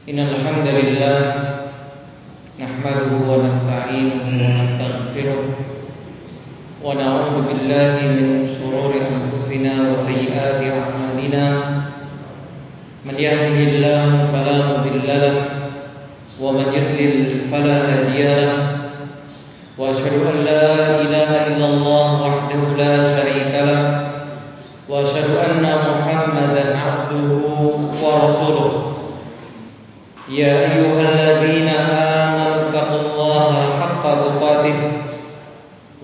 Innal hamdalillah nahmaduhu wa nasta'inuhu wa nastaghfiruh wa na'udzu billahi min shururi anfusina wa sayyiati a'malina. Man yahdihillahu fala mudilla lahu wa man yudlil fala hadiya lahu. Wa asyhadu an la ilaha illallah wahdahu la syarika lahu wa asyhadu anna Muhammadan 'abduhu wa rasuluh. Ya ayyuhalladzina amanu taqullaha haqqa tuqatih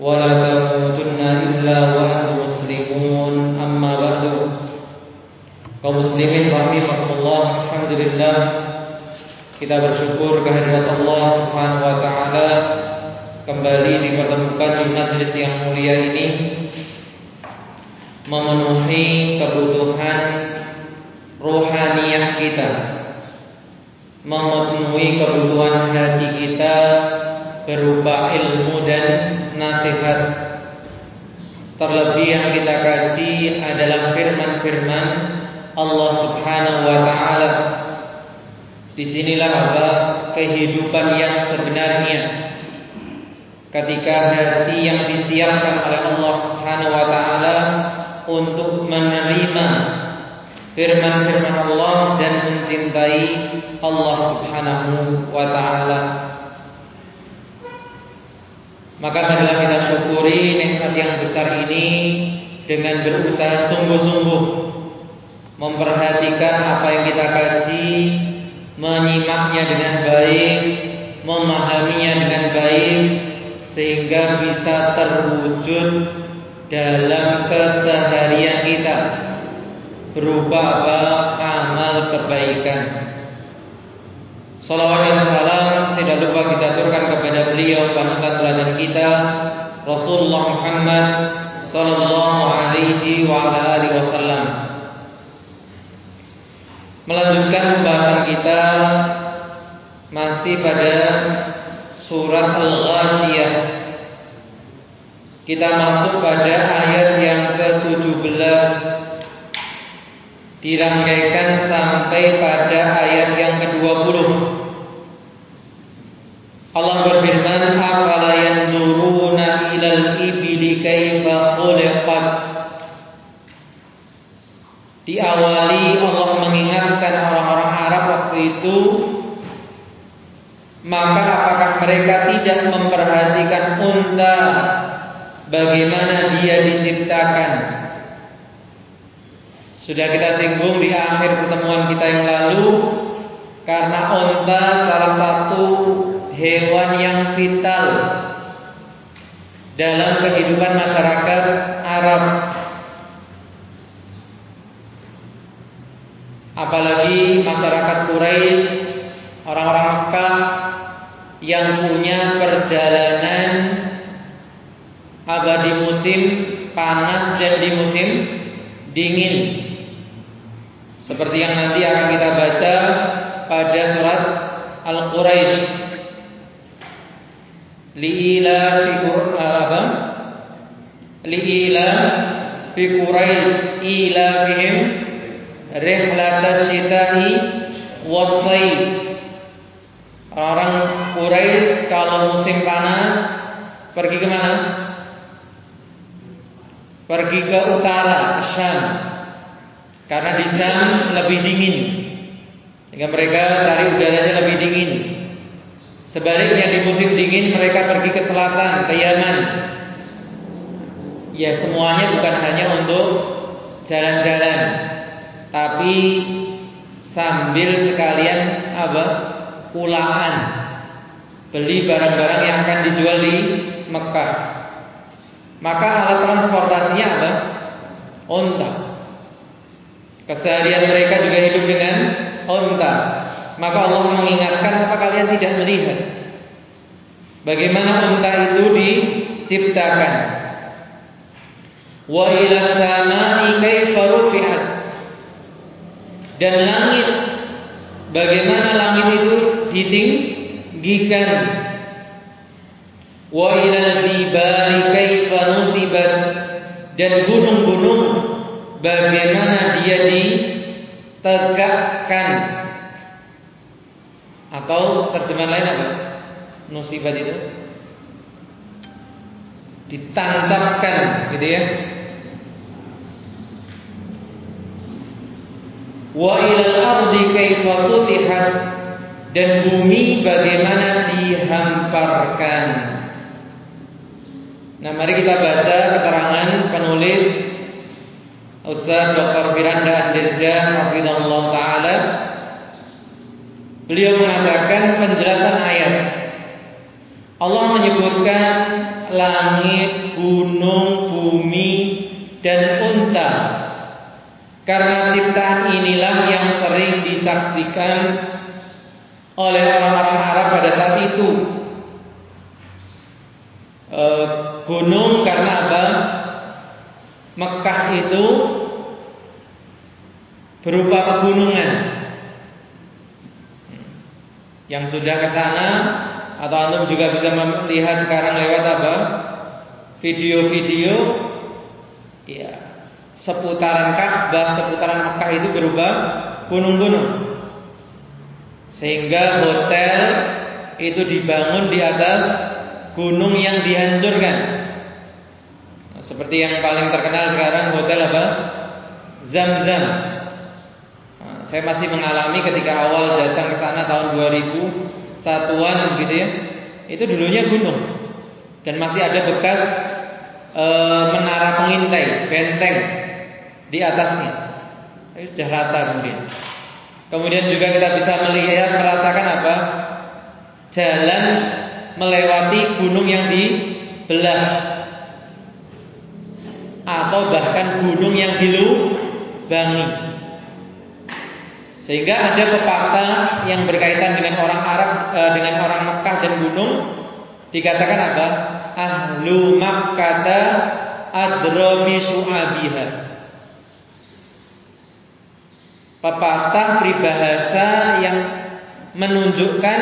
wa la tamutunna illa wa antum muslimun. Amma ba'du. Kaum muslimin rahimakumullah, alhamdulillah kita bersyukur kehadirat Allah Subhanahu wa taala kembali dipertemukan di majelis yang mulia ini, memenuhi kebutuhan rohaniyah kita, memenuhi kebutuhan hati kita berupa ilmu dan nasihat. Terlebih yang kita kaji adalah firman-firman Allah Subhanahu wa taala. Disinilah apa kehidupan yang sebenarnya, ketika hati yang disiapkan oleh Allah Subhanahu wa taala untuk menerima firman-firman Allah dan mencintai Allah Subhanahu wa taala. Maka marilah kita syukuri nikmat yang besar ini dengan berusaha sungguh-sungguh memperhatikan apa yang kita kaji, menyimaknya dengan baik, memahaminya dengan baik, sehingga bisa terwujud dalam keseharian kita berupa apa? Amal kebaikan. Salawat dan salam tidak lupa kita aturkan kepada beliau panutan teladan kita, Rasulullah Muhammad sallallahu alaihi wa ala alihi wasallam. Melanjutkan pembahasan kita masih pada surat Al-Ghasyiyah. Kita masuk pada ayat yang ke-17, dirangkaikan sampai pada ayat yang ke-20. Allah berfirman, "Afala yanzuruna ilal ibili kaifa khuliqat." Diawali Allah mengingatkan orang-orang Arab waktu itu, maka apakah mereka tidak memperhatikan unta, bagaimana dia diciptakan? Sudah kita singgung di akhir pertemuan kita yang lalu, karena unta salah satu hewan yang vital dalam kehidupan masyarakat Arab. Apalagi masyarakat Quraisy, orang-orang Mekah yang punya perjalanan di musim panas dan di musim dingin, seperti yang nanti akan kita baca pada surat Al-Quraisy. Li'ila fi Quraisy ila bihim rihlatas syita'i was-sayf. Orang Quraisy kalau musim panas pergi ke mana? Pergi ke utara, Syam. Karena di Syam lebih dingin, sehingga mereka cari udaranya lebih dingin. Sebaliknya di musim dingin mereka pergi ke selatan, ke Yaman. Ya, semuanya bukan hanya untuk jalan-jalan, tapi sambil sekalian pulaan, beli barang-barang yang akan dijual di Mekah. Maka alat transportasinya apa? Unta. Keseharian mereka juga hidup dengan unta. Maka Allah mengingatkan, apa kalian tidak melihat bagaimana unta itu diciptakan? Wa ila samai kaifa rufi'at. Dan langit, bagaimana langit itu ditinggikan? Wa ila jibali kaifa nusibat. Dan gunung-gunung, bagaimana dia ditegakkan? Atau terjemahan lain apa? Nusibat itu ditancapkan, gitu ya. Wa ilal ardi kaifa sutihat, dan bumi bagaimana dihamparkan. Nah, mari kita baca keterangan penulis Ustaz Dr. Firanda Andirja hafizahullah taala. Beliau mengatakan penjelasan ayat. Allah menyebutkan langit, gunung, bumi, dan unta. Karena ciptaan inilah yang sering disaksikan oleh orang-orang Arab pada saat itu. Gunung karena apa? Mekah itu berupa pegunungan. Yang sudah ke sana atau antum juga bisa melihat sekarang lewat apa? Video-video ya, seputaran Ka'bah, seputaran Mekah itu berupa gunung-gunung. Sehingga hotel itu dibangun di atas gunung yang dihancurkan. Nah, seperti yang paling terkenal sekarang hotel apa? Zam-Zam. Nah, saya masih mengalami ketika awal datang ke sana tahun 2001-an gitu ya. Itu dulunya gunung dan masih ada bekas menara pengintai, benteng di atasnya. Itu sudah rata kemudian. Kemudian juga kita bisa melihat, merasakan apa? Jalan melewati gunung yang dibelah, atau bahkan gunung yang dilubangi. Sehingga ada pepatah yang berkaitan dengan orang Arab, dengan orang Mekah dan gunung, dikatakan apa? Ahlu Makkata adra bi su'abiha. Pepatah peribahasa yang menunjukkan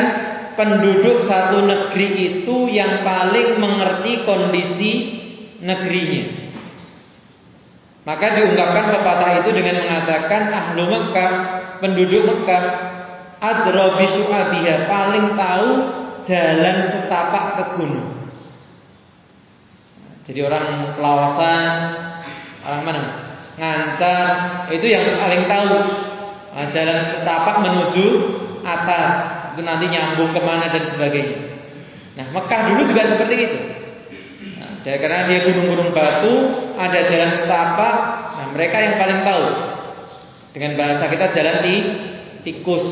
penduduk satu negeri itu yang paling mengerti kondisi negerinya. Maka diungkapkan pepatah itu dengan mengatakan ahlu Mekah, penduduk Mekah, adra bi su'abiha, paling tahu jalan setapak ke gunung. Jadi orang Pelawasan, orang mana? Ngancar, itu yang paling tahu jalan setapak menuju atas, itu nanti nyambung kemana dan sebagainya. Nah, Mekah dulu juga seperti itu. Nah, karena dia gunung-gunung batu, ada jalan setapak. Nah, mereka yang paling tahu. Dengan bahasa kita jalan tikus.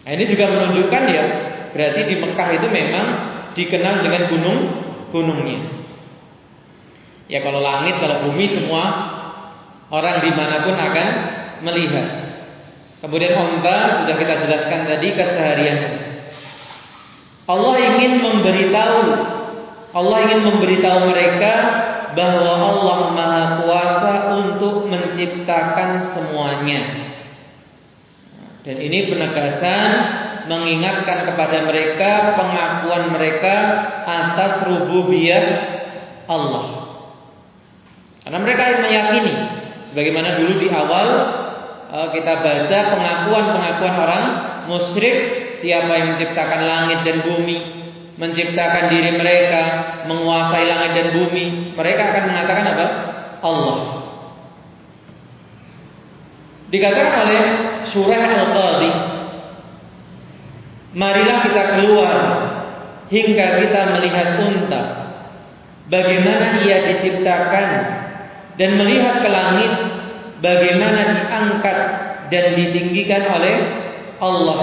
Nah, ini juga menunjukkan ya, berarti di Mekah itu memang dikenal dengan gunungnya. Ya kalau langit, kalau bumi, semua orang dimanapun akan melihat. Kemudian onta sudah kita jelaskan tadi keseharian. Allah ingin memberitahu mereka bahwa Allah Maha Kuasa untuk menciptakan semuanya. Dan ini penegasan mengingatkan kepada mereka pengakuan mereka atas rububiyah Allah. Karena mereka meyakini, sebagaimana dulu di awal kita baca pengakuan orang musyrik, siapa yang menciptakan langit dan bumi, menciptakan diri mereka, menguasai langit dan bumi, mereka akan mengatakan apa? Allah. Dikatakan oleh surah Al-Qadhi, marilah kita keluar hingga kita melihat unta, bagaimana ia diciptakan, dan melihat ke langit, bagaimana diangkat dan ditinggikan oleh Allah.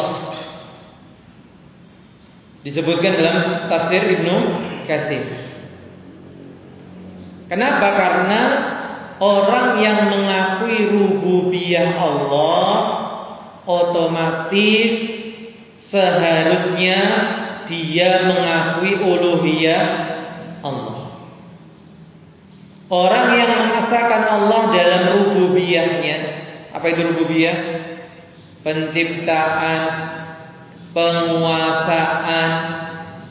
Disebutkan dalam tafsir Ibnu Katsir. Kenapa? Karena orang yang mengakui rububiyah Allah otomatis seharusnya dia mengakui uluhiyah Allah. Orang yang mengesahkan Allah dalam rububiyahnya, apa itu rububiyah? Penciptaan, penguasaan,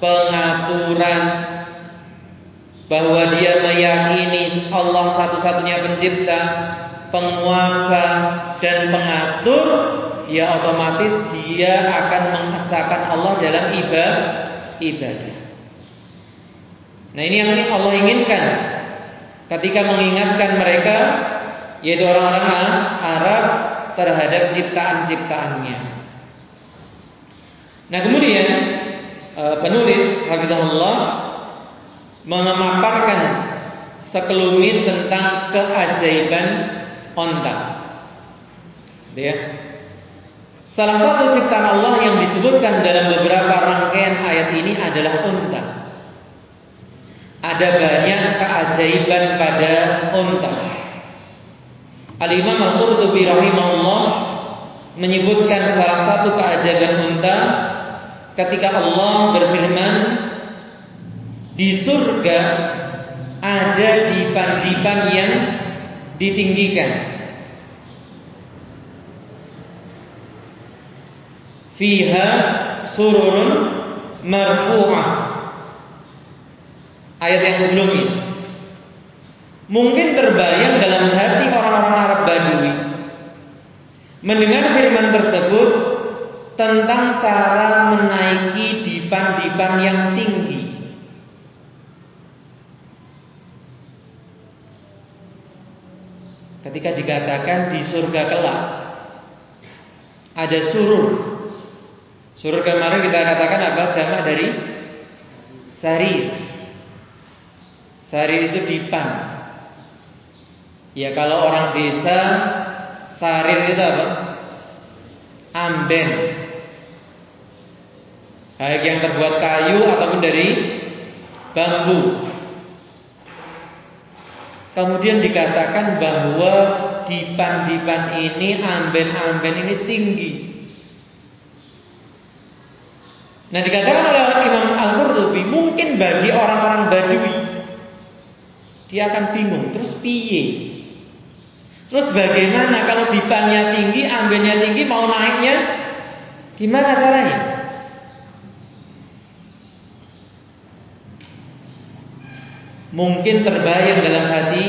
pengaturan, bahwa dia meyakini Allah satu-satunya pencipta, penguasa, dan pengatur, ya otomatis dia akan mengesahkan Allah dalam ibadah. Nah, ini yang Allah inginkan ketika mengingatkan mereka, yaitu orang-orang Arab, terhadap ciptaan-ciptaannya. Nah, kemudian penulis hafizahullah memaparkan sekelumit tentang keajaiban onta. Ya. Salah satu ciptaan Allah yang disebutkan dalam beberapa rangkaian ayat ini adalah onta. Ada banyak keajaiban pada onta. Al-Imam Al-Qurtubi rahimahullah menyebutkan salah satu keajaiban unta ketika Allah berfirman, di surga ada dipan-dipan yang ditinggikan. Fiha sururun marfu'ah. Ayat yang sebelumnya. Mungkin terbayang dalam hati orang-orang Arab Badui mendengar firman tersebut tentang cara menaiki dipan-dipan yang tinggi. Ketika dikatakan di surga kelak ada surur. Surur kemarin kita katakan apa? Jamak dari sarir. Sarir itu dipan. Ya, kalau orang desa sarir itu apa? Amben. Baik yang terbuat kayu ataupun dari bambu. Kemudian dikatakan bahwa dipan-dipan ini, amben-amben ini tinggi. Nah, dikatakan oleh Imam Al-Qurtubi, mungkin bagi orang-orang Badui dia akan bingung, terus piye? Terus bagaimana kalau dipannya tinggi, ambennya tinggi, mau naiknya gimana caranya? Mungkin terbayang dalam hati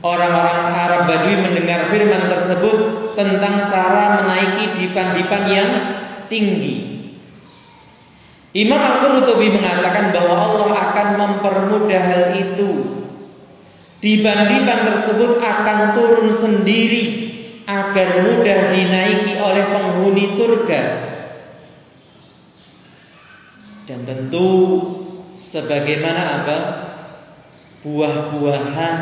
orang-orang Arab Badui mendengar firman tersebut tentang cara menaiki dipan-dipan yang tinggi. Imam Al-Qurtubi mengatakan bahwa Allah akan mempermudah hal itu. Dipan-dipan tersebut akan turun sendiri agar mudah dinaiki oleh penghuni surga. Dan tentu sebagaimana apa? Buah-buahan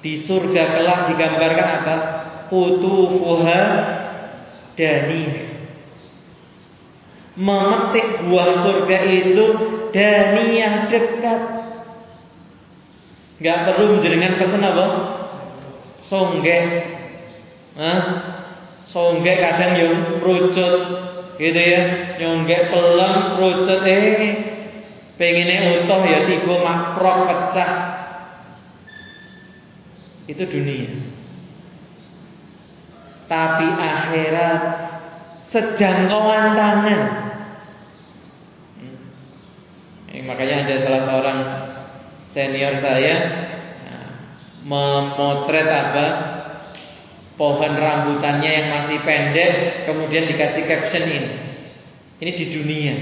di surga kelak digambarkan apa? Qutufuha daniyah. Memetik buah surga itu daniyah, dekat. Gak perlu jenengan pesen apa? Songgek. Songgek kadang yang merucut gitu ya. Nyonggek pelang, merucut pengennya utuh ya tiba makrok pecah. Itu dunia. Tapi akhirat sejangkauan tangan. Makanya ada salah seorang senior saya memotret apa pohon rambutannya yang masih pendek, kemudian dikasih caption ini di dunia.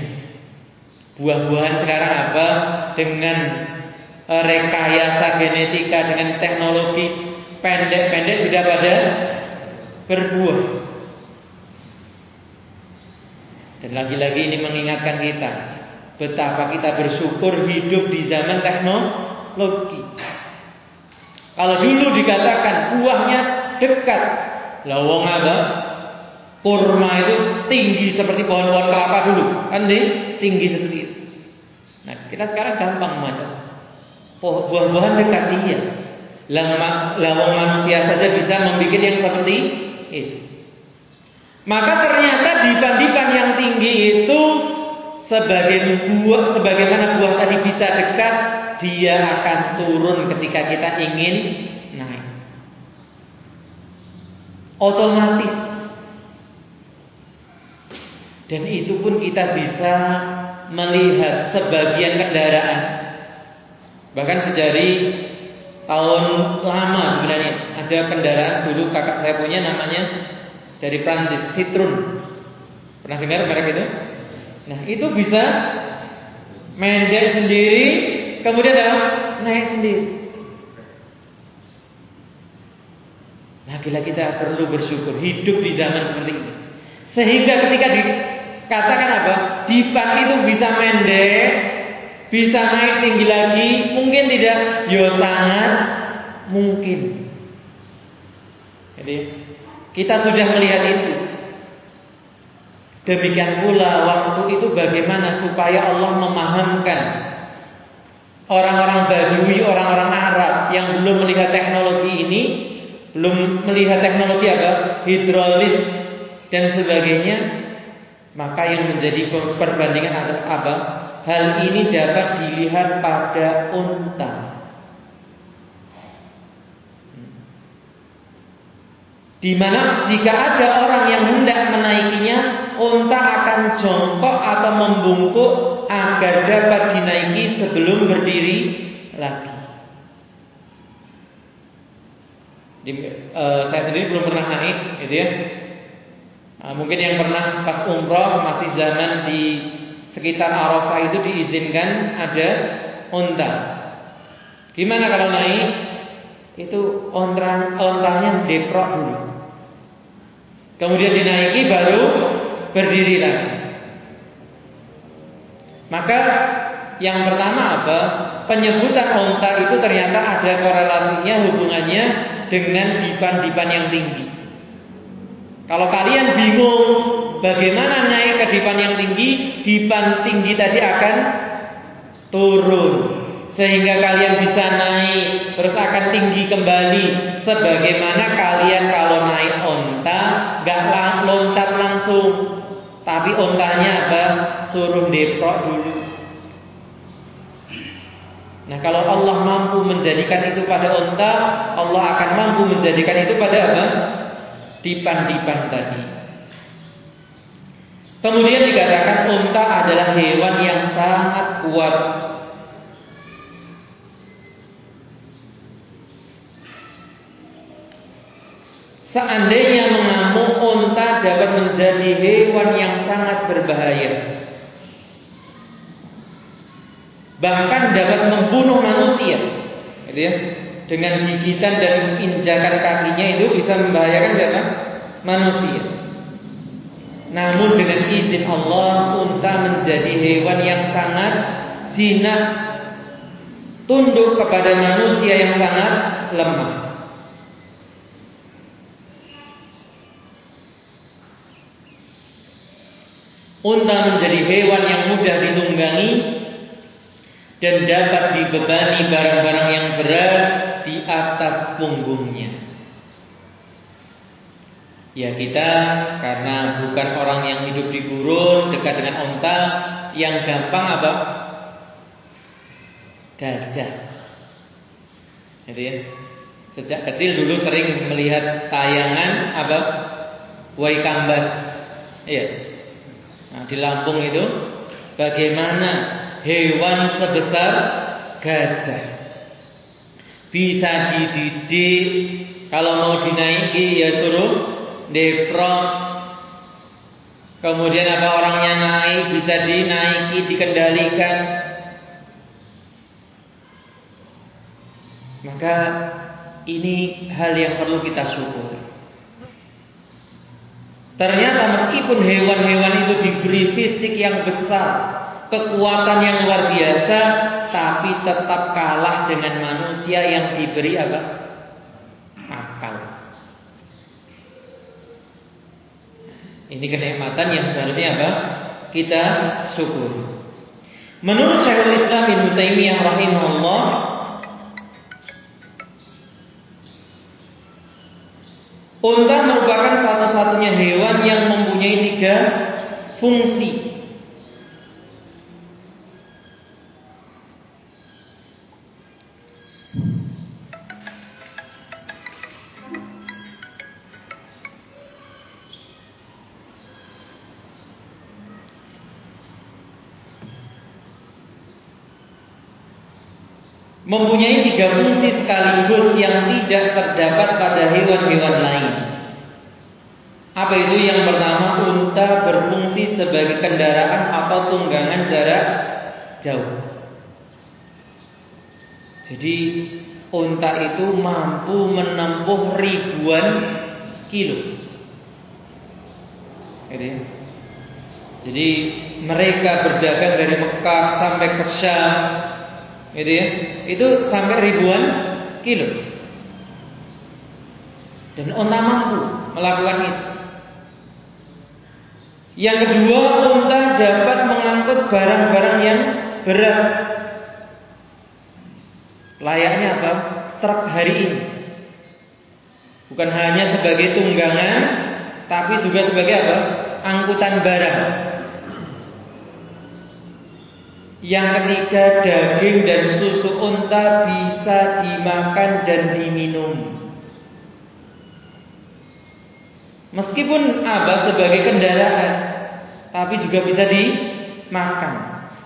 Buah-buahan sekarang apa? Dengan rekayasa genetika, dengan teknologi pendek-pendek sudah pada berbuah. Dan lagi-lagi ini mengingatkan kita betapa kita bersyukur hidup di zaman teknologi. Kalau dulu dikatakan buahnya dekat, lawang apa? Kurma itu tinggi seperti pohon-pohon kelapa dulu, kan tinggi seperti itu. Nah, kita sekarang gampang macam buah-buahan dekat dia. Lawang manusia saja bisa membuat yang seperti itu. Maka ternyata dipan-dipan yang tinggi itu sebagaimana buah tadi bisa dekat, dia akan turun ketika kita ingin naik. Otomatis. Dan itu pun kita bisa melihat sebagian kendaraan. Bahkan sejari tahun lama sebenarnya ada kendaraan dulu kakak saya punya namanya dari Prancis, Citroen. Pernah dengar merek itu? Nah, itu bisa mendek sendiri, kemudian naik sendiri. Lagi-lagi kita perlu bersyukur hidup di zaman seperti ini. Sehingga ketika dikatakan apa? Dipan itu bisa mendek, bisa naik tinggi lagi, mungkin tidak? Ya sangat mungkin. Jadi kita sudah melihat itu. Demikian pula waktu itu bagaimana supaya Allah memahamkan orang-orang Badui, orang-orang Arab yang belum melihat teknologi ini, belum melihat teknologi apa? Hidrolis dan sebagainya. Maka yang menjadi perbandingan adalah apa? Hal ini dapat dilihat pada unta. Di mana jika ada orang yang hendak menaikinya, unta akan jongkok atau membungkuk agar dapat dinaiki sebelum berdiri lagi. Saya sendiri belum pernah naik, gitu ya. Mungkin yang pernah pas umroh masih zaman di sekitar Arafah itu diizinkan ada unta. Gimana kalau naik? Itu ontanya deprok dulu. Kemudian dinaiki baru berdiri lagi. Maka yang pertama apa? Penyebutan unta itu ternyata ada korelasinya, hubungannya dengan dipan-dipan yang tinggi. Kalau kalian bingung bagaimana naik ke dipan yang tinggi, dipan tinggi tadi akan turun sehingga kalian bisa naik terus akan tinggi kembali. Sebagaimana kalian kalau naik unta gak loncat langsung, tapi untanya apa? Suruh deprok dulu. Nah, kalau Allah mampu menjadikan itu pada unta, Allah akan mampu menjadikan itu pada apa? Dipan-dipan tadi. Kemudian dikatakan unta adalah hewan yang sangat kuat. Seandainya mengamuk, unta dapat menjadi hewan yang sangat berbahaya. Bahkan dapat membunuh manusia, gitu ya. Dengan gigitan dan injakan kakinya itu bisa membahayakan siapa? Manusia. Namun dengan izin Allah, unta menjadi hewan yang sangat jinak, tunduk kepada manusia yang sangat lemah. Unta menjadi hewan yang mudah ditunggangi dan dapat dibebani barang-barang yang berat di atas punggungnya. Ya, kita karena bukan orang yang hidup di gurun dekat dengan unta, yang gampang apa? Gajah. Jadi ya, sejak kecil dulu sering melihat tayangan apa? Waikambas. Iya. Nah, di Lampung itu bagaimana hewan sebesar gajah bisa dididik, kalau mau dinaiki ya suruh deprok. Kemudian apa, orangnya naik bisa dinaiki, dikendalikan. Maka ini hal yang perlu kita syukuri. Ternyata meskipun hewan-hewan itu diberi fisik yang besar, kekuatan yang luar biasa, tapi tetap kalah dengan manusia yang diberi apa? Akal. Ini kenikmatan yang seharusnya apa? Kita syukuri. Menurut Syekhul Islam Ibnu Taimiyah rahimahullah, unta merupakan satu-satunya hewan yang mempunyai 3 fungsi. Mempunyai 3 fungsi sekaligus yang tidak terdapat pada hewan-hewan lain. Apa itu? Yang pertama, unta berfungsi sebagai kendaraan atau tunggangan jarak jauh. Jadi unta itu mampu menempuh ribuan kilo. Jadi mereka berdagang dari Mekah sampai ke Syam, itu sampai ribuan kilo. Dan unta mampu melakukan itu. Yang kedua, unta dapat mengangkut barang-barang yang berat. Layaknya apa? Truk hari ini. Bukan hanya sebagai tunggangan, tapi juga sebagai apa? Angkutan barang. Yang ketiga, daging dan susu unta bisa dimakan dan diminum. Meskipun apa? Sebagai kendaraan, tapi juga bisa dimakan.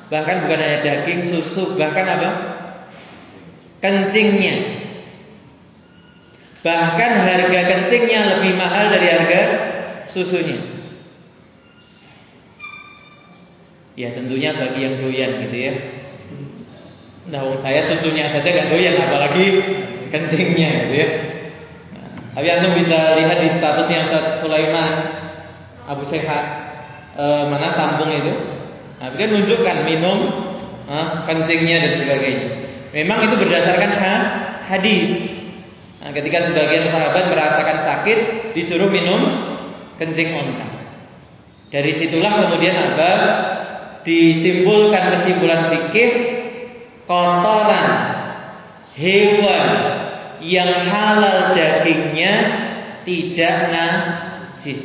Bahkan bukan hanya daging, susu, bahkan apa? Kencingnya. Bahkan harga kencingnya lebih mahal dari harga susunya. Ya tentunya bagi yang doyan gitu ya. Nah, saya susunya saja gak doyan, apalagi kencingnya gitu ya. Nah, tapi Anda bisa lihat di statusnya Ustaz Sulaiman Abu Sehat, mana sambung itu. Nah, dia menunjukkan minum kencingnya dan sebagainya. Memang itu berdasarkan hadis. Nah, ketika sebagian sahabat merasakan sakit, disuruh minum kencing unta. Dari situlah kemudian apa? Disimpulkan kesimpulan fikih, kotoran hewan yang halal dagingnya tidak najis.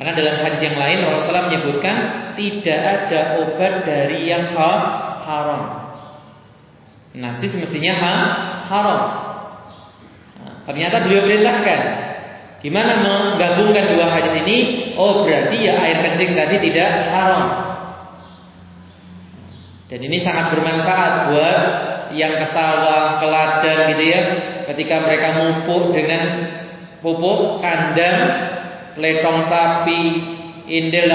Karena dalam hadis yang lain Rasulullah menyebutkan tidak ada obat dari yang haram. Najis mestinya haram. Nah, ternyata beliau perintahkan. Gimana menggabungkan dua hadis ini? Oh, berarti ya air kencing tadi tidak haram. Dan ini sangat bermanfaat buat yang ke sawah, ke ladang gitu ya. Ketika mereka mupuk dengan pupuk kandang, letong sapi, indel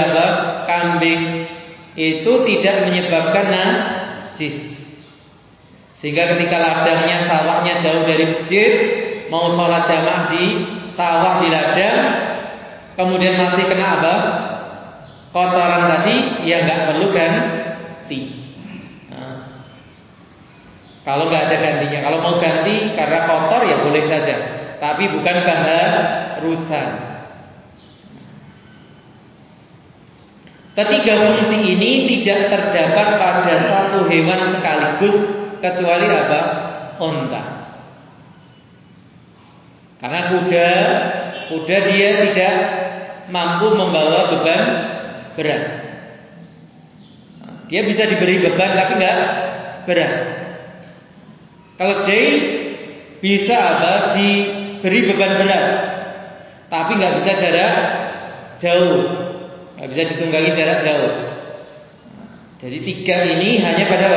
kambing, itu tidak menyebabkan najis. Sehingga ketika ladangnya, sawahnya jauh dari masjid, mau sholat jamaah di sawah, di ladang, kemudian masih kena apa? Kotoran tadi, ya nggak perlu ganti. Nah, kalau nggak ada gantinya, kalau mau ganti karena kotor ya boleh saja, tapi bukan keharusan. Ketiga fungsi ini tidak terdapat pada satu hewan sekaligus kecuali apa? Unta. Karena kuda dia tidak mampu membawa beban berat. Dia bisa diberi beban tapi nggak berat. Keledai bisa apa? Diberi beban berat, tapi nggak bisa jarak jauh, nggak bisa ditunggangi jarak jauh. Jadi tiga ini hanya pada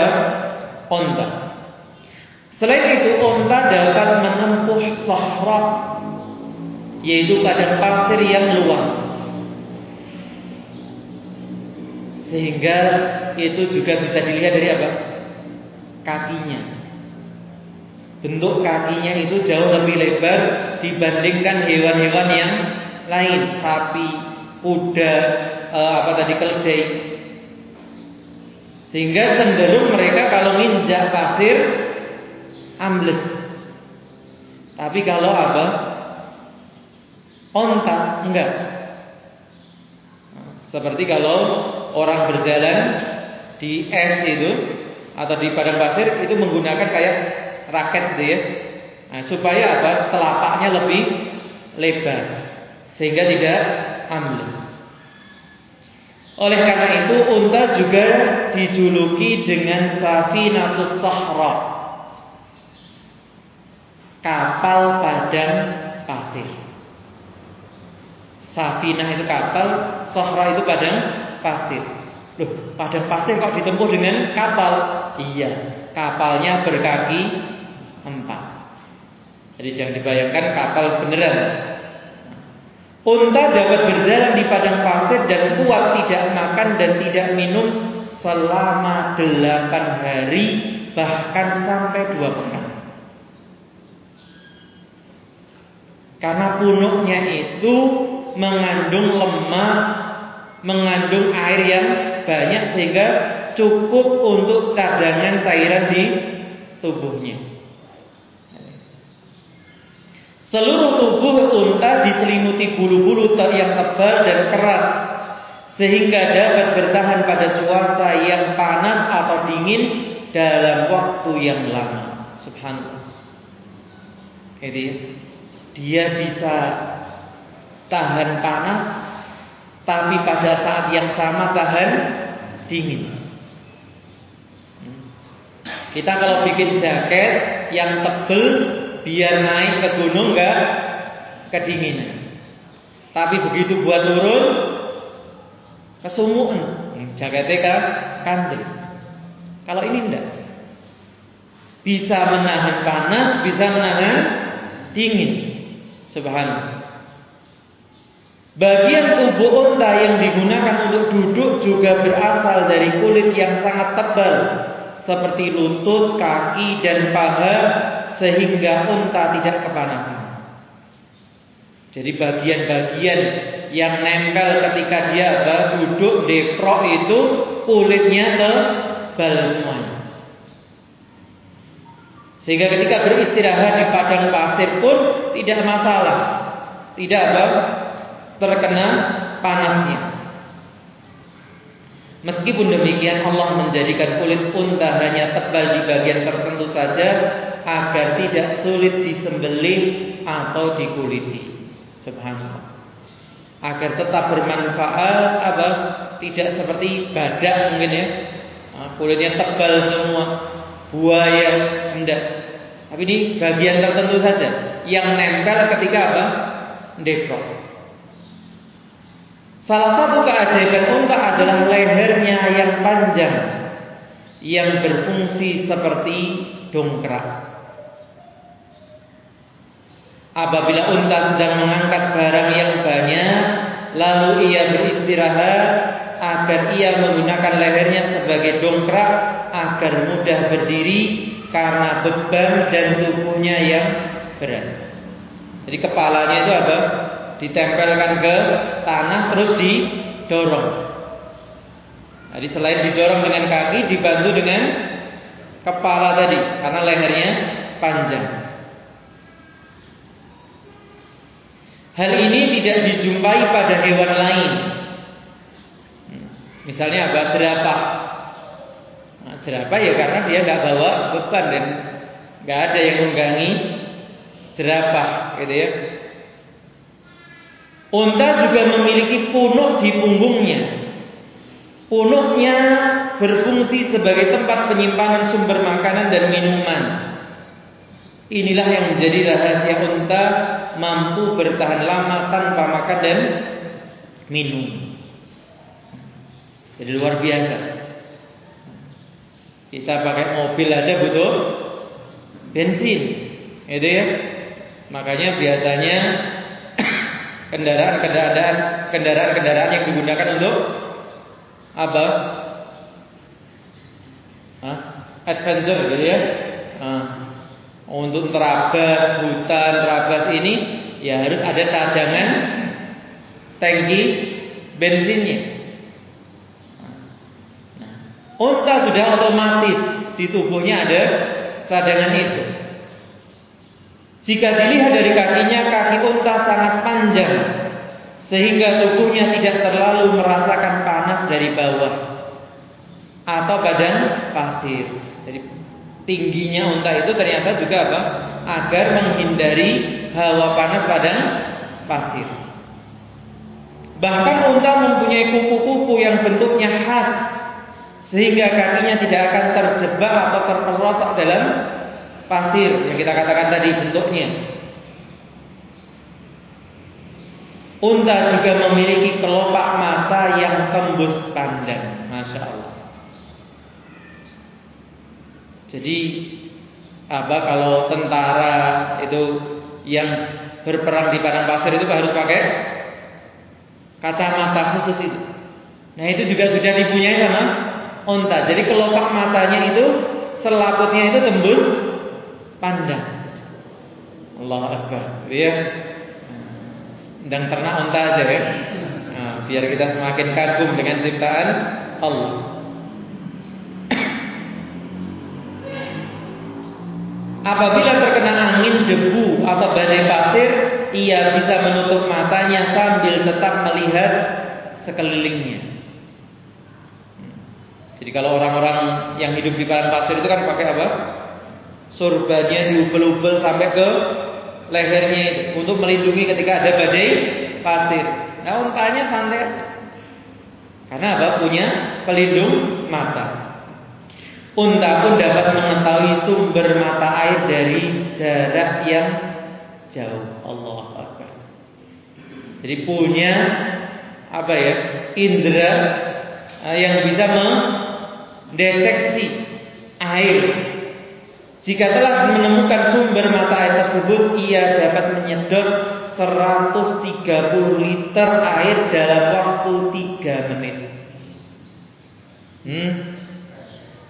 unta. Selain itu, unta dapat menempuh sahra, yaitu padang pasir yang luas, sehingga itu juga bisa dilihat dari apa? Kakinya. Bentuk kakinya itu jauh lebih lebar dibandingkan hewan-hewan yang lain, sapi, kuda, keledai. Sehingga cenderung mereka kalau nginjak pasir ambles. Tapi kalau apa? Unta enggak. Seperti kalau orang berjalan di es itu atau di padang pasir itu menggunakan kayak raket gitu ya. Nah, supaya apa? Telapaknya lebih lebar sehingga tidak ambles. Oleh karena itu unta juga dijuluki dengan Safinatus Sahra, kapal padang pasir. Safinah itu kapal, Sahra itu padang pasir. Loh, padang pasir kok ditempuh dengan kapal? Iya, kapalnya berkaki 4. Jadi jangan dibayangkan kapal beneran. Unta dapat berjalan di padang pasir dan kuat tidak makan dan tidak minum selama 8 hari, bahkan sampai 2 pekan. Karena punuknya itu mengandung lemak, mengandung air yang banyak sehingga cukup untuk cadangan cairan di tubuhnya. Seluruh tubuh unta diselimuti bulu-bulu yang tebal dan keras sehingga dapat bertahan pada cuaca yang panas atau dingin dalam waktu yang lama. Subhanallah. Jadi dia bisa tahan panas, tapi pada saat yang sama tahan dingin. Kita kalau bikin jaket yang tebel biar naik ke gunung enggak kedinginan. Tapi begitu buat turun kesumuan, jaketnya kandel. Kalau ini enggak, bisa menahan panas, bisa menahan dingin. Subhanallah. Bagian tubuh unta yang digunakan untuk duduk juga berasal dari kulit yang sangat tebal, seperti lutut, kaki, dan paha, sehingga unta tidak kepanasan. Jadi bagian-bagian yang nempel ketika dia duduk deprok itu kulitnya tebal semuanya. Sehingga ketika beristirahat di padang pasir pun tidak masalah, tidak terkena panasnya. Meskipun demikian, Allah menjadikan kulit unta hanya tebal di bagian tertentu saja agar tidak sulit disembelih atau dikuliti. Subhanallah. Agar tetap bermanfaat, tidak seperti badak mungkin ya, kulitnya tebal semua, buaya enggak. Tapi ini bagian tertentu saja yang nempel ketika deprok. Salah satu keajaiban unta adalah lehernya yang panjang yang berfungsi seperti dongkrak. Apabila unta sedang mengangkat barang yang banyak, lalu ia beristirahat, agar ia menggunakan lehernya sebagai dongkrak agar mudah berdiri karena beban dan tubuhnya yang berat. Jadi kepalanya itu ditempelkan ke tanah terus didorong. Jadi selain didorong dengan kaki, dibantu dengan kepala tadi karena lehernya panjang. Hal ini tidak dijumpai pada hewan lain. Misalnya jerapah. Jerapah ya karena dia nggak bawa beban dan nggak ada yang menunggangi jerapah, gitu ya. Unta juga memiliki punuk di punggungnya. Punuknya berfungsi sebagai tempat penyimpanan sumber makanan dan minuman. Inilah yang menjadi rahasia unta mampu bertahan lama tanpa makan dan minum. Jadi luar biasa. Kita pakai mobil aja butuh bensin, gitu ya. Makanya biasanya kendaraan yang digunakan untuk adventure, gitu ya. Untuk terabas hutan, terabas ini ya harus ada cadangan tangki bensinnya. Unta sudah otomatis di tubuhnya ada cadangan itu. Jika dilihat dari kakinya, kaki unta sangat panjang sehingga tubuhnya tidak terlalu merasakan panas dari bawah atau badan pasir. Jadi tingginya unta itu ternyata juga agar menghindari hawa panas padang pasir. Bahkan unta mempunyai kuku-kuku yang bentuknya khas sehingga kakinya tidak akan terjebak atau terperosok dalam pasir yang kita katakan tadi bentuknya. Unta juga memiliki kelopak mata yang tembus pandang, masya Allah. Jadi kalau tentara itu yang berperang di padang pasir itu harus pakai kacamata khusus itu. Nah itu juga sudah dipunyai sama unta. Jadi kelopak matanya itu, selaputnya itu tembus pandang. Allahu Akbar. Ya. Dan ternak unta aja ya. Nah, biar kita semakin kagum dengan ciptaan Allah. Apabila terkena angin, debu atau badai pasir, ia bisa menutup matanya sambil tetap melihat sekelilingnya. Jadi kalau orang-orang yang hidup di padang pasir itu kan pakai apa? Surbannya diubel-ubel sampai ke lehernya itu untuk melindungi ketika ada badai pasir. Nah, untanya santai aja. Karena apa? Punya pelindung mata. Unta pun dapat mengetahui sumber mata air dari jarak yang jauh. Allahu Akbar. Jadi punya apa ya? Indera yang bisa mendeteksi air. Jika telah menemukan sumber mata air tersebut, ia dapat menyedot 130 liter air dalam waktu 3 menit.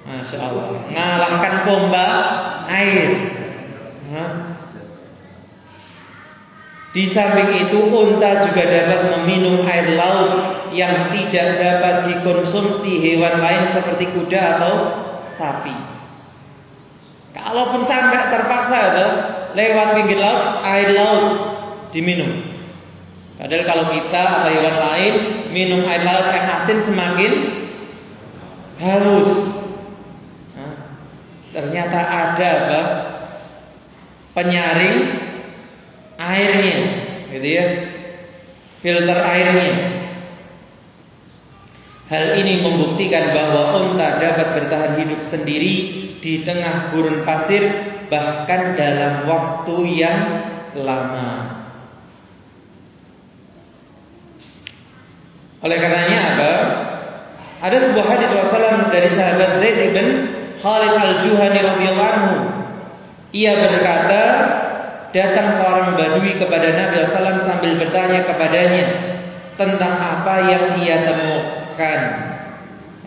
Masya Allah, ngalahkan pompa air. Di samping itu, unta juga dapat meminum air laut yang tidak dapat dikonsumsi hewan lain seperti kuda atau sapi. Kalaupun sampai terpaksa lewat pinggir laut, air laut diminum. Padahal kalau kita atau hewan lain minum air laut yang asin semakin haus. Ternyata ada penyaring airnya, gitu ya, filter airnya. Hal ini membuktikan bahwa unta dapat bertahan hidup sendiri di tengah gurun pasir, bahkan dalam waktu yang lama. Oleh karenanya apa? Ada sebuah hadis Rasulullah dari sahabat Zaid bin Khalid al-Juhani radhiyallahu anhu. Ia berkata, datang seorang badui kepada Nabi SAW sambil bertanya kepadanya tentang apa yang ia temukan.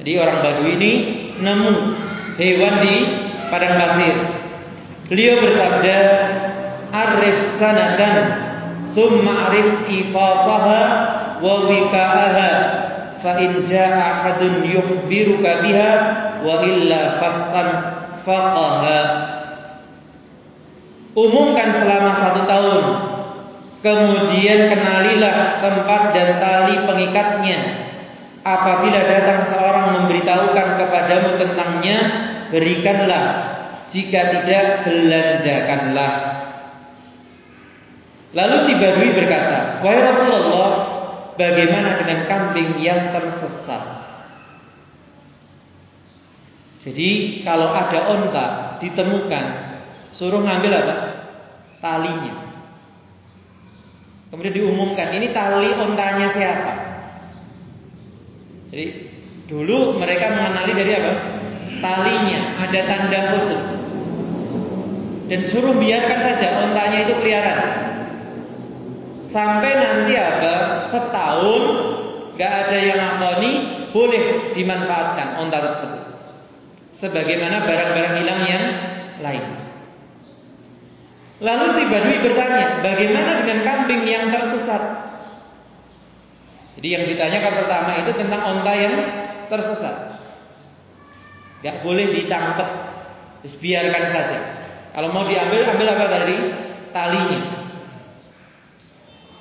Jadi orang badui ini nemu hewan di padang pasir. Beliau bersabda, "Arif sanatan, thumma arif ifasaha wa wika'aha, fa in ja'a ahadun yukhbiruka biha wa illa fastan faqaha." Umumkan selama 1 tahun, kemudian kenalilah tempat dan tali pengikatnya. Apabila datang seorang memberitahukan kepadamu tentangnya, berikanlah. Jika tidak, belanjakanlah. Lalu si badui berkata, "Wahai Rasulullah, bagaimana dengan kambing yang tersesat?" Jadi kalau ada unta ditemukan, suruh ngambil apa? Talinya. Kemudian diumumkan, ini tali untanya siapa? Jadi dulu mereka mengenali dari apa? Talinya, ada tanda khusus. Dan suruh biarkan saja untanya itu keliaran. Sampai nanti apa? Setahun gak ada yang ngakoni, boleh dimanfaatkan unta tersebut. Sebagaimana barang-barang hilang yang lain. Lalu si badui bertanya, bagaimana dengan kambing yang tersesat? Jadi yang ditanyakan pertama itu tentang unta yang tersesat. Gak boleh ditangkap, biarkan saja. Kalau mau diambil, ambil apa dari talinya.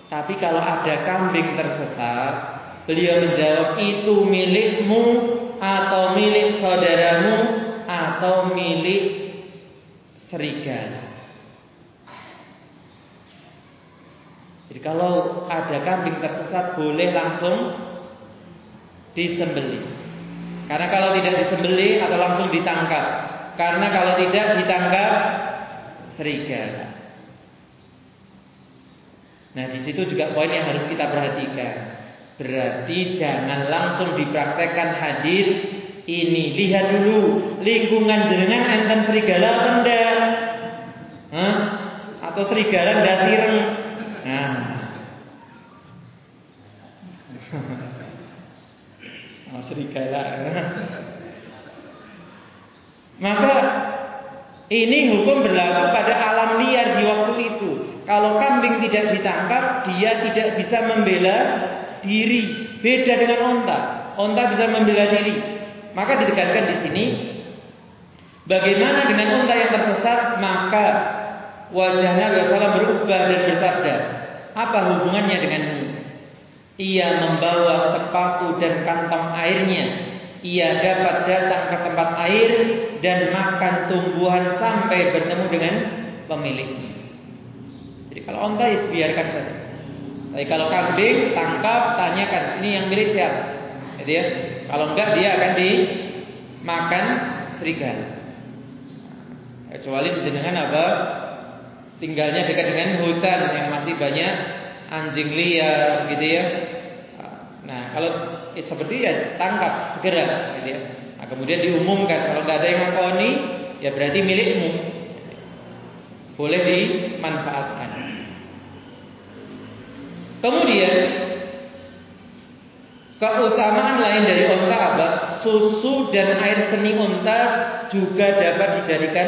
Tapi kalau ada kambing tersesat, beliau menjawab, itu milikmu atau milik saudaramu atau milik serigala. Jadi kalau ada kambing tersesat, boleh langsung disembelih. Karena kalau tidak disembelih atau langsung ditangkap. Karena kalau tidak ditangkap, serigala. Nah, di situ juga poin yang harus kita perhatikan. Berarti jangan langsung dipraktekkan hadis ini. Lihat dulu lingkungan jenengan enten serigala apa enggak? Atau serigala ndak sireng. Nah, Serigala. Maka ini hukum berlaku pada alam liar di waktu itu. Kalau kambing tidak ditangkap, dia tidak bisa membela diri. Beda dengan onta. Onta bisa membela diri. Maka ditekankan di sini, bagaimana dengan onta yang tersesat? Maka wajah Nabi SAW berubah dan bersabda, apa hubungannya denganmu? Ia membawa sepatu dan kantong airnya. Ia dapat datang ke tempat air dan makan tumbuhan sampai bertemu dengan pemiliknya. Jadi kalau onta biarkan saja. Tapi kalau kambing tangkap, tanyakan ini yang milik siapa. Jadi ya, kalau enggak dia akan dimakan serigala. Kecuali jenengan apa? Tinggalnya dekat dengan hutan yang masih banyak anjing liar, gitu ya. Nah, kalau seperti ya tangkap segera, gitu ya. Nah, kemudian diumumkan kalau tidak ada yang ngakoni, ya berarti milikmu, boleh dimanfaatkan. Kemudian keutamaan lain dari unta apa? Susu dan air seni unta juga dapat dijadikan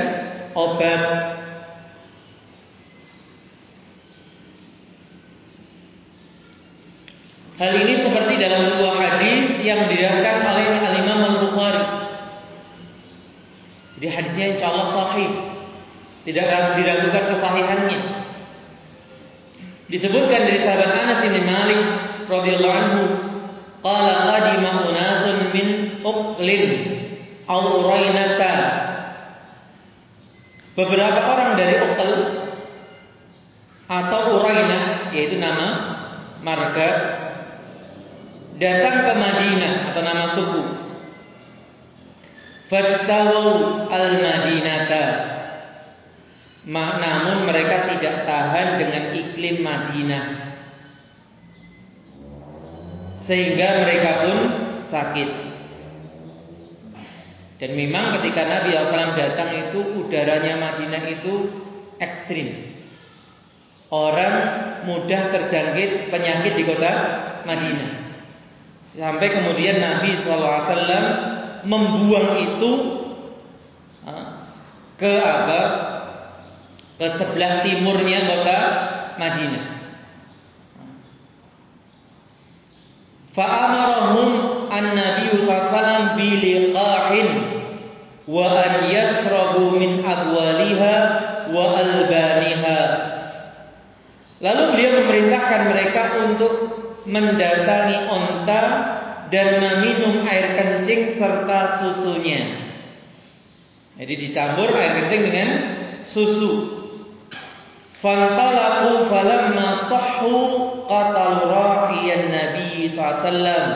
obat. Hal ini seperti dalam sebuah hadis yang diriwayatkan oleh Al-Imam Al-Bukhari. Jadi hadisnya insyaallah sahih. Tidak diragukan kesahihannya. Disebutkan dari sahabat Anas bin Malik radhiyallahu anhu, qala qadima unasun min Uqlin aw Urainata. Beberapa orang dari Uql atau Urainah, yaitu nama marga, datang ke Madinah atau nama suku. Fattawu al-Madinata. Namun mereka tidak tahan dengan iklim Madinah, sehingga mereka pun sakit. Dan memang ketika Nabi SAW datang itu udaranya Madinah itu ekstrim. Orang mudah terjangkit penyakit di kota Madinah. Sampai kemudian Nabi SAW membuang itu ke apa? Ke sebelah timurnya kota Madinah. Fa'amarahum an-Nabi SAW biliqahin wa an yashrabu min abwaliha wa albaniha. Lalu beliau memerintahkan mereka untuk mendatangi onta dan meminum air kencing serta susunya. Jadi dicampur air kencing dengan susu. Fantalaqu falamma sahhu qatalu ra'iyan Nabi sallallahu.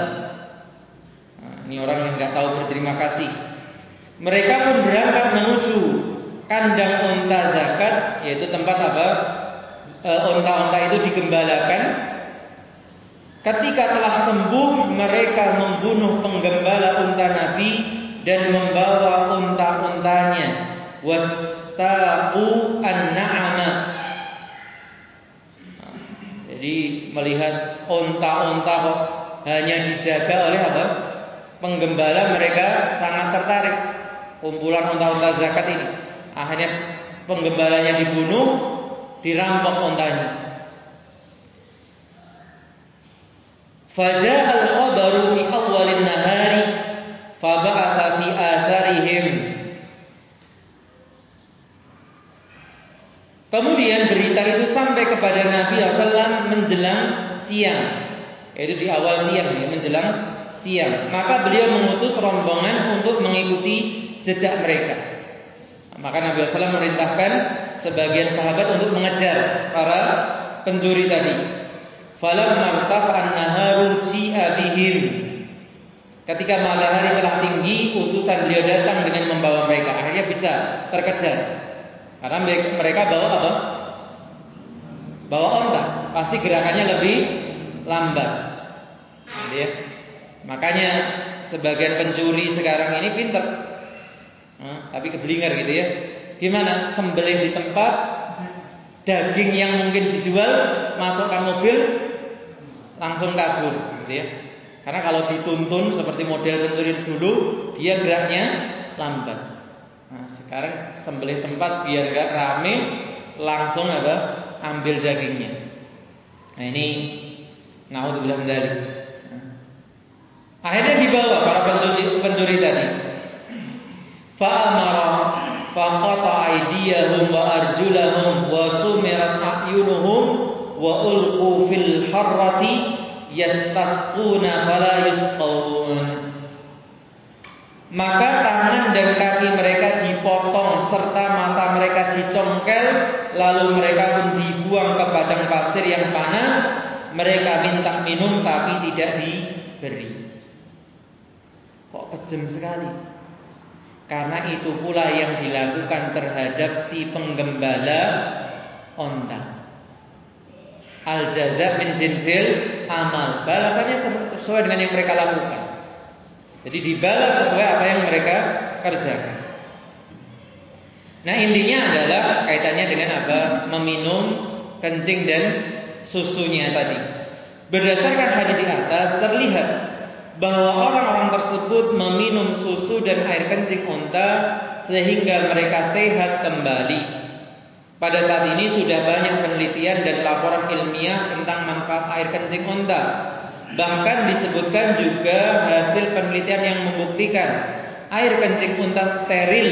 Ini orang yang enggak tahu berterima kasih. Mereka pun berangkat menuju kandang unta zakat, yaitu tempat apa? Unta-unta itu digembalakan. Ketika telah sembuh, mereka membunuh penggembala unta Nabi dan membawa unta-untanya. Wastaqu an-na'ama. Jadi melihat unta-unta kok hanya dijaga oleh apa? Penggembala, mereka sangat tertarik. Kumpulan unta-unta zakat ini. Akhirnya penggembalanya dibunuh, dirampok untanya. Faja'a al-khabaru fi awwalin nahari faba'atha fi atharihim. Kemudian berita itu sampai kepada Nabi SAW menjelang siang, yaitu di awal siang, ya, menjelang siang. Maka beliau mengutus rombongan untuk mengikuti jejak mereka. Maka Nabi SAW memerintahkan sebagian sahabat untuk mengejar para pencuri tadi. Falamma irtafa'an naharu ji'a bihim. Ketika matahari telah tinggi, utusan beliau datang dengan membawa mereka. Akhirnya bisa terkejar. Karena mereka bawa apa? Bawa onta. Pasti gerakannya lebih lambat. Ya. Makanya sebagian pencuri sekarang ini pintar, tapi keblinger gitu ya. Gimana? Sembelih di tempat, daging yang mungkin dijual masukkan mobil, langsung kabur, gitu ya. Karena kalau dituntun seperti model pencuri dulu, dia geraknya lambat. Nah, sekarang sembelih tempat biar gak rame, langsung ambil dagingnya. Nah ini naudzubillah min dzalik. Akhirnya dibawa para pencuri tadi. Fa'amara faqata aydiyahum wa arjulahum wa sumirat a'yunuhum wa ulqu fil harrati yastasquna fala yusqawun. Maka tangan dan kaki mereka dipotong serta mata mereka dicongkel, lalu mereka pun dibuang ke padang pasir yang panas. Mereka minta minum tapi tidak diberi. Kok kejam sekali? Karena itu pula yang dilakukan terhadap si penggembala onta. Al-jaza min jinsil amal. Balasannya sesuai dengan yang mereka lakukan. Jadi dibalas sesuai apa yang mereka kerjakan. Nah intinya adalah kaitannya dengan apa? Meminum kencing dan susunya tadi. Berdasarkan hadis di atas terlihat bahwa orang-orang tersebut meminum susu dan air kencing unta sehingga mereka sehat kembali. Pada saat ini sudah banyak penelitian dan laporan ilmiah tentang manfaat air kencing unta. Bahkan disebutkan juga hasil penelitian yang membuktikan air kencing unta steril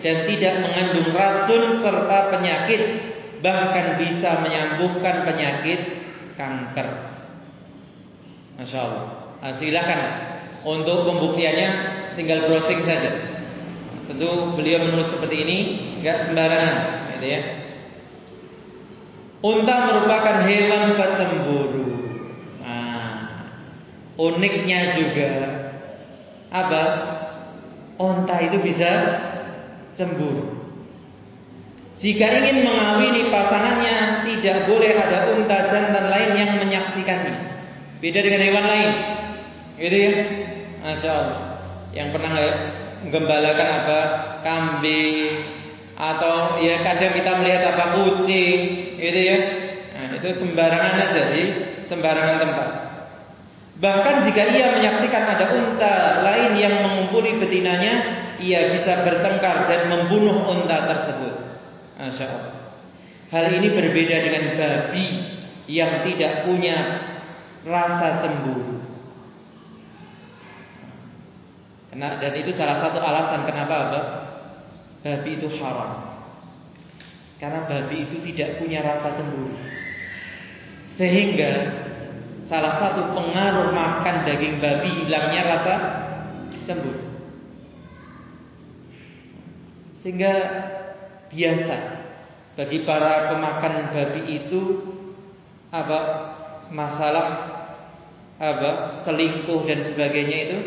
dan tidak mengandung racun serta penyakit, bahkan bisa menyembuhkan penyakit kanker. Masya Allah. Silakan untuk pembuktiannya tinggal browsing saja. Tentu beliau menulis seperti ini enggak sembarangan, gitu ya. Unta merupakan hewan pecemburu. Uniknya juga apa? Unta itu bisa cemburu. Jika ingin mengawini pasangannya, tidak boleh ada unta jantan lain yang menyaksikannya. Beda dengan hewan lain, gitu ya. Masya Allah. Yang pernah menggembalakan apa? Kambing atau ya kadang kita melihat apa? Kucing, gitu ya. Nah, itu sembarangan aja di sembarangan tempat. Bahkan jika ia menyaksikan ada unta lain yang mengumpuli betinanya, ia bisa bertengkar dan membunuh unta tersebut. Masya Allah. Hal ini berbeda dengan babi yang tidak punya rasa cemburu. Dan itu salah satu alasan kenapa babi itu haram. Karena babi itu tidak punya rasa cemburu. Sehingga salah satu pengaruh makan daging babi hilangnya rasa cemburu. Sehingga biasa bagi para pemakan babi itu masalah selingkuh dan sebagainya itu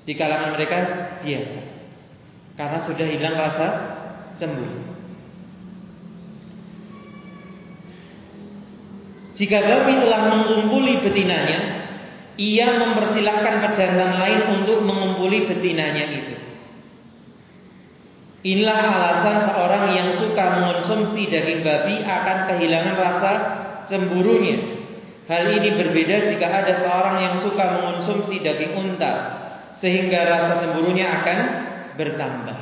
di kalangan mereka biasa. Karena sudah hilang rasa cemburu. Jika babi telah mengumpuli betinanya, ia mempersilahkan pejantan lain untuk mengumpuli betinanya itu. Inilah alasan seorang yang suka mengonsumsi daging babi akan kehilangan rasa cemburunya. Hal ini berbeda jika ada seorang yang suka mengonsumsi daging unta, sehingga rasa cemburunya akan bertambah.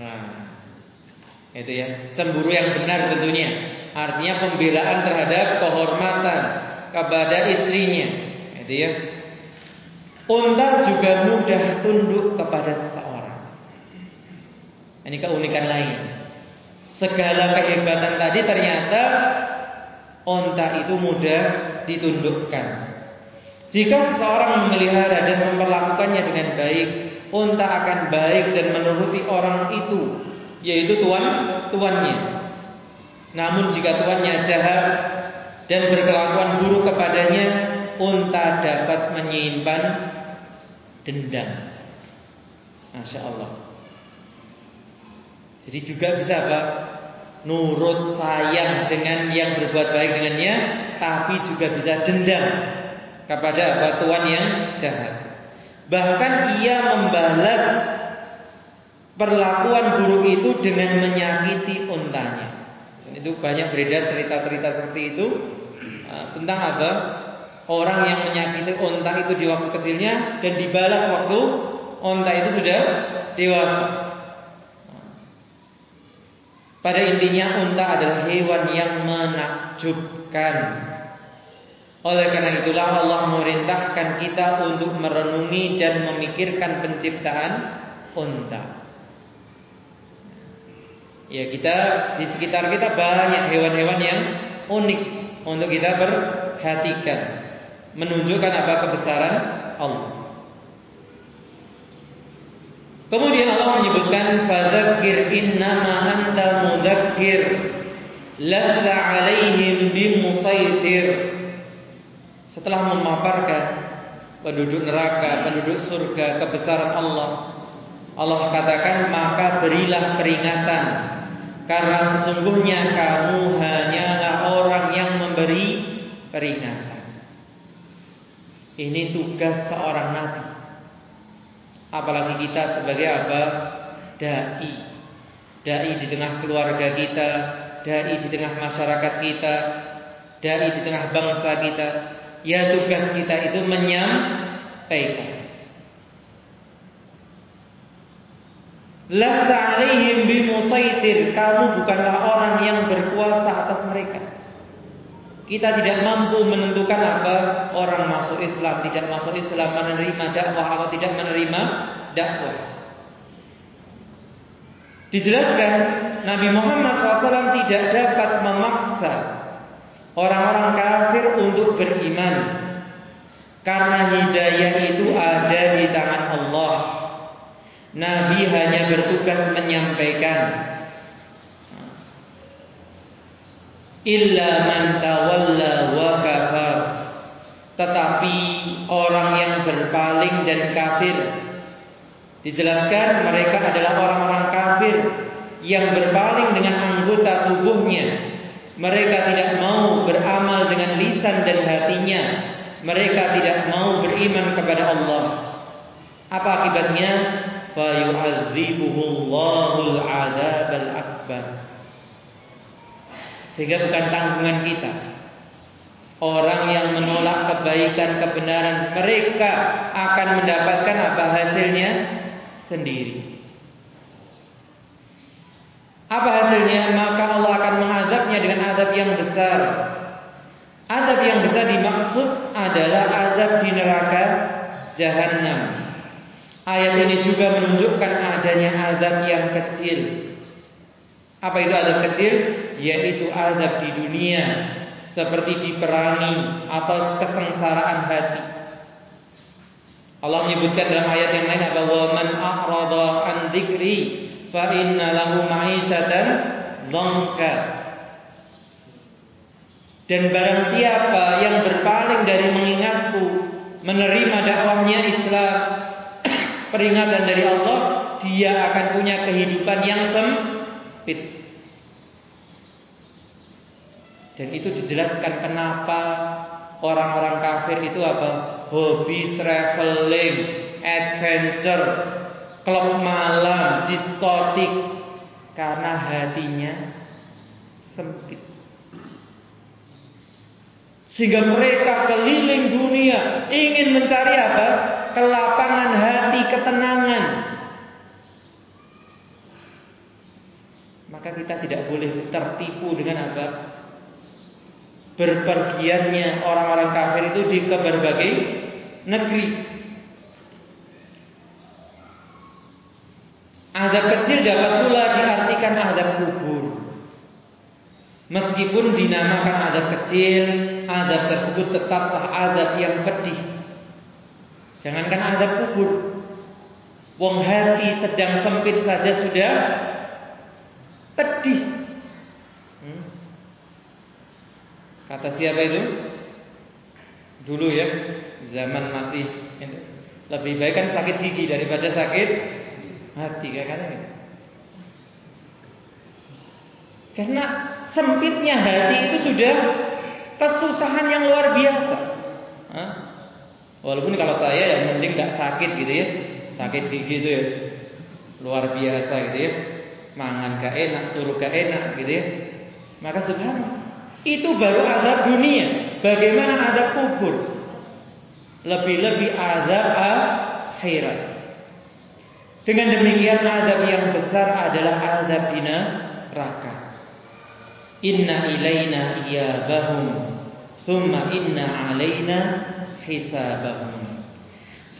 Nah, itu ya, cemburu yang benar tentunya. Artinya pembelaan terhadap kehormatan kepada istrinya, gitu ya. Unta juga mudah tunduk kepada seseorang. Ini keunikan lain. Segala kehebatan tadi ternyata unta itu mudah ditundukkan. Jika seseorang memelihara dan memperlakukannya dengan baik, unta akan baik dan menuruti orang itu, yaitu tuannya. Namun jika tuannya jahat dan berkelakuan buruk kepadanya, unta dapat menyimpan dendam. Masya Allah. Jadi juga bisa nurut sayang dengan yang berbuat baik dengannya, tapi juga bisa dendam kepada tuan yang jahat. Bahkan ia membalas perlakuan buruk itu dengan menyakiti untanya. Itu banyak beredar cerita-cerita seperti itu. tentang apa? Orang yang menyakiti unta itu di waktu kecilnya dan dibalas waktu unta itu sudah dewasa. Pada intinya unta adalah hewan yang menakjubkan. Oleh karena itulah Allah memerintahkan kita untuk merenungi dan memikirkan penciptaan unta. Ya, kita di sekitar kita banyak hewan-hewan yang unik untuk kita perhatikan, menunjukkan apa kebesaran Allah. Kemudian Allah menyebutkan fadzakir innama anta mudzakir lasta 'alaihim bimusaitir. Setelah memaparkan penduduk neraka, penduduk surga, kebesaran Allah, Allah katakan maka berilah peringatan, karena sesungguhnya kamu hanyalah orang yang memberi peringatan. Ini tugas seorang nabi. Apalagi kita sebagai apa? Dai. Dai di tengah keluarga kita, dai di tengah masyarakat kita, dai di tengah bangsa kita. Ya, tugas kita itu menyampaikan. Lasta 'alaihim bimusaitir. Kamu bukanlah orang yang berkuasa atas mereka. Kita tidak mampu menentukan apa orang masuk Islam, tidak masuk Islam, menerima dakwah atau tidak menerima dakwah. Dijelaskan Nabi Muhammad SAW tidak dapat memaksa orang-orang kafir untuk beriman, karena hidayah itu ada di tangan Allah. Nabi hanya bertugas menyampaikan. Illa man tawalla wa kafar. Tetapi orang yang berpaling dan kafir, dijelaskan mereka adalah orang-orang kafir yang berpaling dengan anggota tubuhnya. Mereka tidak mau beramal dengan lisan dan hatinya. Mereka tidak mau beriman kepada Allah. Apa akibatnya? Fa yu'adzibuhullahul 'adzabal akbar. Sehingga bukan tanggungan kita. Orang yang menolak kebaikan, kebenaran, mereka akan mendapatkan apa hasilnya sendiri. Apa hasilnya? Maka Allah akan mengazabnya dengan azab yang besar. Azab yang besar dimaksud adalah azab di neraka Jahannam. Ayat ini juga menunjukkan adanya azab yang kecil. Apa itu azab kecil? Yaitu azab di dunia, seperti diperangi atau kesengsaraan hati. Allah menyebutkan dalam ayat yang lain apa? Wa man a'rada an dzikri fa inna lahu ma'isyatan dhanka. Dan barang siapa yang berpaling dari mengingatku, menerima dakwahnya Islam, peringatan dari Allah, dia akan punya kehidupan yang sempit. Dan itu dijelaskan kenapa orang-orang kafir itu apa? Hobi traveling, adventure, klub malam, diskotik, karena hatinya sempit. Sehingga mereka keliling dunia ingin mencari apa? Kelapangan hati, ketenangan. Maka kita tidak boleh tertipu dengan apa? Berpergiannya orang-orang kafir itu ke berbagai negeri. Azab kecil dapat pula diartikan azab kubur. Meskipun dinamakan azab kecil, azab tersebut tetaplah azab yang pedih. Jangankan azab kubur, wong hati sedang sempit saja sudah pedih. Kata siapa itu? Dulu ya, zaman masih lebih baik kan sakit gigi daripada sakit hati, kata gitu. Karena sempitnya hati itu sudah kesusahan yang luar biasa. Walaupun kalau saya ya mending gak sakit gitu ya, sakit gigi itu ya luar biasa gitu ya, mangan gak enak, turu gak enak gitu ya. Maka subhanallah, itu baru azab dunia. bagaimana azab kubur, lebih-lebih azab akhirat. Dengan demikian azab yang besar adalah azab di neraka. Inna ilaina iyabahum thumma inna alaina hisabahum.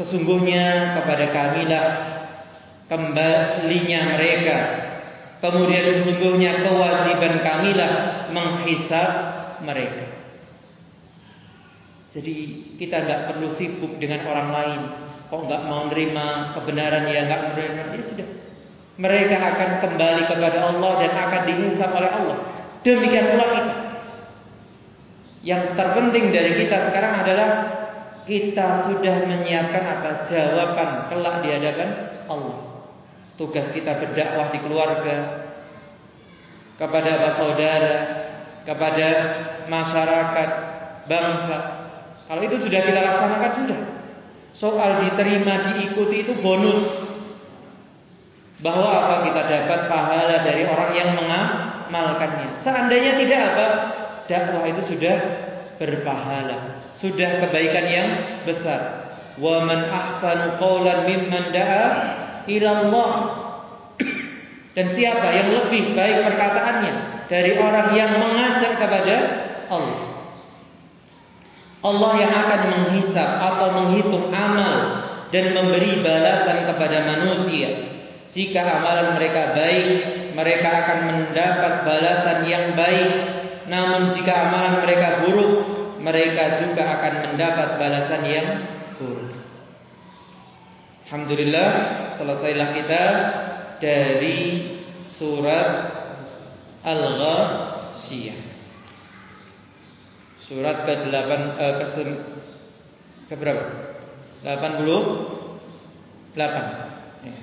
Sesungguhnya kepada kamilah kembalinya mereka, kemudian sesungguhnya kewajiban kamilah menghisab mereka. Jadi kita nggak perlu sibuk dengan orang lain. Kok nggak mau nerima kebenaran, ya nggak menerima, ya sudah. Mereka akan kembali kepada Allah dan akan dihisab oleh Allah. Demikian pula kita. Yang terpenting dari kita sekarang adalah kita sudah menyiapkan apa jawaban kelak di hadapan Allah. Tugas kita berdakwah di keluarga, kepada saudara, kepada masyarakat, bangsa. Kalau itu sudah kita laksanakan, sudah. Soal diterima, diikuti itu bonus. Bahwa apa kita dapat pahala dari orang yang mengamalkannya. Seandainya tidak, apa dakwah itu sudah berpahala, sudah kebaikan yang besar. Wa man ahsanu qawlan mimman da'a ila Allah. Dan siapa yang lebih baik perkataannya dari orang yang mengajak kepada Allah. Allah yang akan menghisab atau menghitung amal dan memberi balasan kepada manusia. Jika amalan mereka baik, mereka akan mendapat balasan yang baik. Namun jika amalan mereka buruk, mereka juga akan mendapat balasan yang buruk. Alhamdulillah, selesailah kita dari surat Al-Ghasyiyah. Surat ke-8 ke berapa? 88. Ya.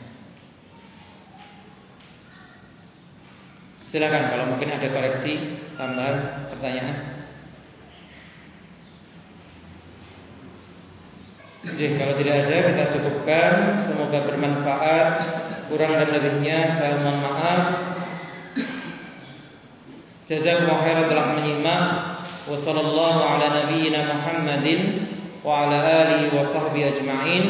Silakan kalau mungkin ada koreksi, tambahan, pertanyaan. Jadi kalau tidak ada, kita cukupkan. Semoga bermanfaat. Kurang dan lebihnya saya mohon maaf. Jazakumullahu khairan telah menyimak. Wa sallallahu ala nabiyyina Muhammadin wa ala alihi wa sahbihi ajma'in.